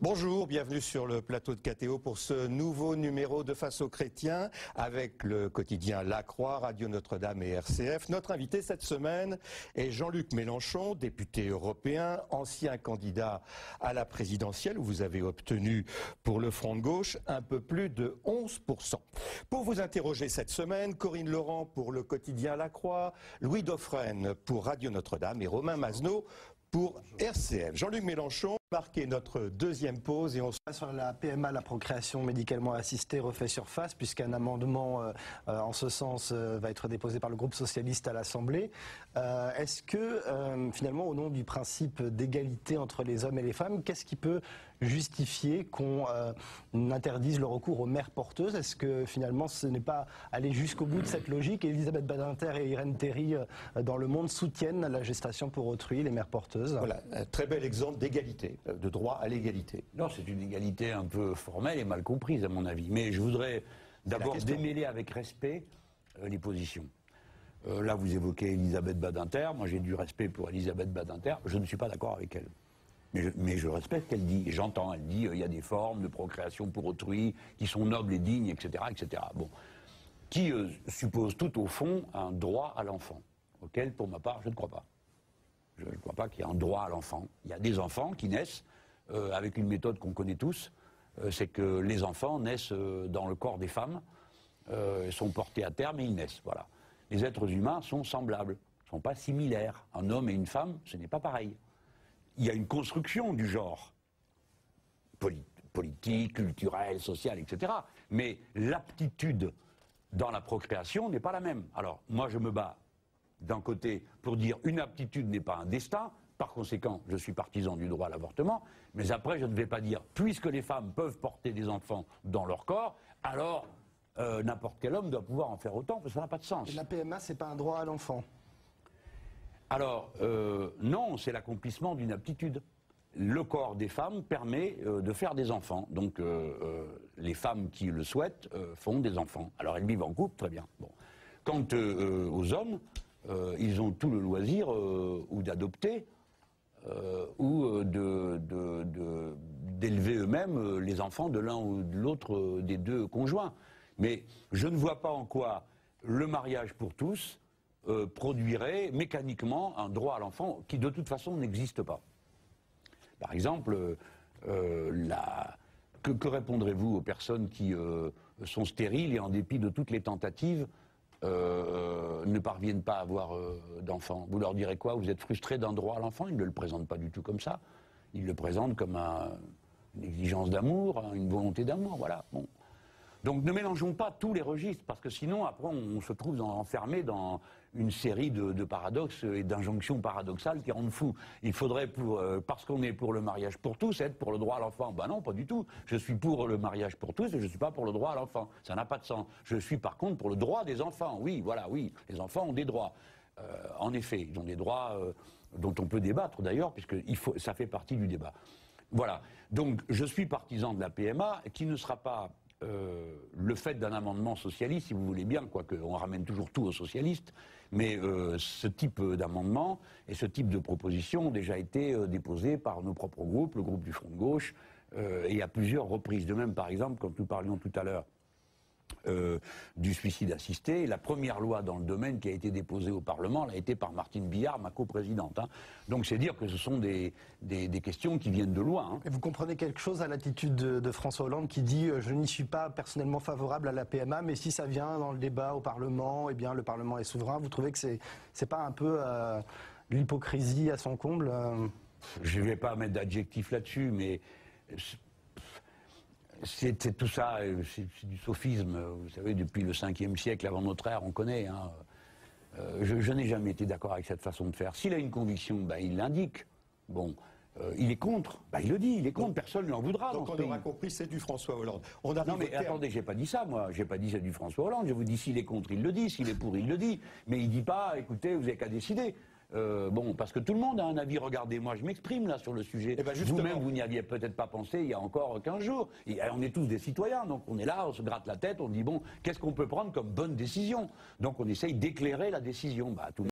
Bonjour, bienvenue sur le plateau de KTO pour ce nouveau numéro de Face aux chrétiens avec le quotidien La Croix, Radio Notre-Dame et RCF. Notre invité cette semaine est Jean-Luc Mélenchon, député européen, ancien candidat à la présidentielle où vous avez obtenu pour le Front de gauche un peu plus de 11%. Pour vous interroger cette semaine, Corinne Laurent pour le quotidien La Croix, Louis Dauphren pour Radio Notre-Dame et Romain Mazenot pour RCF. Jean-Luc Mélenchon, marqué notre deuxième pause et on se... Sur la PMA, la procréation médicalement assistée, refait surface puisqu'un amendement en ce sens va être déposé par le groupe socialiste à l'Assemblée. Est-ce que finalement, au nom du principe d'égalité entre les hommes et les femmes, qu'est-ce qui peut justifier qu'on interdise le recours aux mères porteuses? Est-ce que finalement ce n'est pas aller jusqu'au bout de cette logique? Elisabeth Badinter et Irène Théry dans Le Monde soutiennent la gestation pour autrui, les mères porteuses. Voilà, un très bel exemple d'égalité, de droit à l'égalité. Non, c'est une égalité un peu formelle et mal comprise à mon avis. Mais je voudrais d'abord démêler avec respect les positions. Là, vous évoquez Elisabeth Badinter. Moi, j'ai du respect pour Elisabeth Badinter. Je ne suis pas d'accord avec elle. Mais je respecte ce qu'elle dit. Et j'entends, elle dit il y a des formes de procréation pour autrui qui sont nobles et dignes, etc. etc. Bon. Qui suppose tout au fond un droit à l'enfant, auquel, pour ma part, je ne crois pas. Je ne crois pas qu'il y ait un droit à l'enfant. Il y a des enfants qui naissent avec une méthode qu'on connaît tous, c'est que les enfants naissent dans le corps des femmes, sont portés à terme et ils naissent. Voilà. Les êtres humains sont semblables, ne sont pas similaires. Un homme et une femme, ce n'est pas pareil. Il y a une construction du genre, politique, culturelle, sociale, etc. Mais l'aptitude dans la procréation n'est pas la même. Alors, moi je me bats d'un côté pour dire une aptitude n'est pas un destin, par conséquent je suis partisan du droit à l'avortement, mais après je ne vais pas dire puisque les femmes peuvent porter des enfants dans leur corps, alors n'importe quel homme doit pouvoir en faire autant, parce que ça n'a pas de sens. Et la PMA, c'est pas un droit à l'enfant? Alors non, c'est l'accomplissement d'une aptitude. Le corps des femmes permet de faire des enfants, donc les femmes qui le souhaitent font des enfants. Alors elles vivent en couple, très bien. Bon. Quant aux hommes, ils ont tout le loisir ou d'adopter ou d'élever eux-mêmes les enfants de l'un ou de l'autre des deux conjoints. Mais je ne vois pas en quoi le mariage pour tous produirait mécaniquement un droit à l'enfant qui de toute façon n'existe pas. Par exemple, que répondrez-vous aux personnes qui sont stériles et en dépit de toutes les tentatives ne parviennent pas à avoir d'enfants? Vous leur direz quoi? Vous êtes frustré d'un droit à l'enfant? Ils ne le présentent pas du tout comme ça. Ils le présentent comme une exigence d'amour, une volonté d'amour, voilà. Bon. Donc ne mélangeons pas tous les registres, parce que sinon, après, on se trouve enfermé dans une série de paradoxes et d'injonctions paradoxales qui rendent fou. Il faudrait, parce qu'on est pour le mariage pour tous, être pour le droit à l'enfant. Ben non, pas du tout. Je suis pour le mariage pour tous et je ne suis pas pour le droit à l'enfant. Ça n'a pas de sens. Je suis par contre pour le droit des enfants. Oui, voilà, oui. Les enfants ont des droits. En effet, ils ont des droits dont on peut débattre d'ailleurs, puisque ça fait partie du débat. Voilà. Donc je suis partisan de la PMA, qui ne sera pas le fait d'un amendement socialiste, si vous voulez bien, quoique on ramène toujours tout aux socialistes, mais ce type d'amendement et ce type de proposition ont déjà été déposés par nos propres groupes, le groupe du Front de gauche, et à plusieurs reprises. De même, par exemple, quand nous parlions tout à l'heure du suicide assisté, la première loi dans le domaine qui a été déposée au Parlement l'a été par Martine Billard, ma coprésidente. Hein. Donc c'est dire que ce sont des questions qui viennent de loin. Hein. Et vous comprenez quelque chose à l'attitude de François Hollande qui dit « je n'y suis pas personnellement favorable à la PMA, mais si ça vient dans le débat au Parlement, eh bien le Parlement est souverain ». Vous trouvez que c'est pas un peu l'hypocrisie à son comble Je ne vais pas mettre d'adjectif là-dessus, mais c'est tout ça, c'est du sophisme. Vous savez, depuis le 5e siècle avant notre ère, on connaît. Hein. Je n'ai jamais été d'accord avec cette façon de faire. S'il a une conviction, ben, il l'indique. Bon, il est contre, ben, il le dit, il est contre, personne ne lui en voudra. Donc on aura compris, c'est du François Hollande. Non mais attendez, j'ai pas dit ça moi, j'ai pas dit c'est du François Hollande, je vous dis s'il est contre, il le dit, s'il est pour, il le dit. Mais il dit pas, écoutez, vous n'avez qu'à décider. Bon, parce que tout le monde a un avis, regardez, moi je m'exprime là sur le sujet. Ben vous-même, vous n'y aviez peut-être pas pensé il y a encore 15 jours. Et on est tous des citoyens, donc on est là, on se gratte la tête, on dit bon, qu'est-ce qu'on peut prendre comme bonne décision? Donc on essaye d'éclairer la décision. Bah, tout